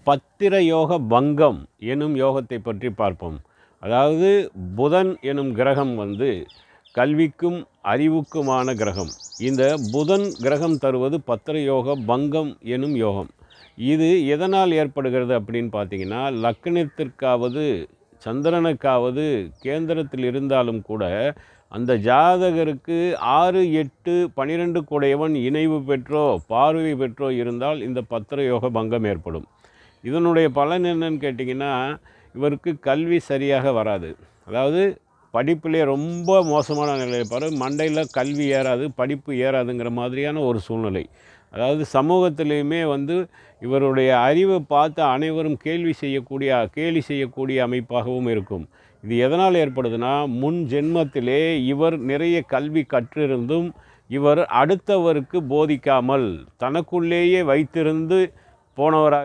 பத்திர யோக பங்கம் எனும் யோகத்தை பற்றி பார்ப்போம். அதாவது புதன் எனும் கிரகம் கல்விக்கும் அறிவுக்குமான கிரகம். இந்த புதன் கிரகம் தருவது பத்திர யோக பங்கம் எனும் யோகம். இது எதனால் ஏற்படுகிறது அப்படின்னு பார்த்தீங்கன்னா, லக்னத்திற்காவது சந்திரனுக்காவது கேந்திரத்தில் இருந்தாலும் கூட அந்த ஜாதகருக்கு 6, 8, 12 கூடையவன் இணைவு பெற்றோ பார்வை பெற்றோ இருந்தால் இந்த பத்திர யோக பங்கம் ஏற்படும். இதனுடைய பலன் என்னன்னு கேட்டிங்கன்னா, இவருக்கு கல்வி சரியாக வராது. அதாவது படிப்பிலே ரொம்ப மோசமான நிலை இருப்பார். மண்டையில் கல்வி ஏறாது, படிப்பு ஏறாதுங்கிற மாதிரியான ஒரு சூழ்நிலை. அதாவது சமூகத்திலையுமே இவருடைய அறிவை பார்த்து அனைவரும் கேலி செய்யக்கூடிய அமைப்பாகவும் இருக்கும். இது எதனால் ஏற்படுதுன்னா, முன் ஜென்மத்திலே இவர் நிறைய கல்வி கற்றிருந்தும் இவர் அடுத்தவருக்கு போதிக்காமல் தனக்குள்ளேயே வைத்திருந்து போனவராக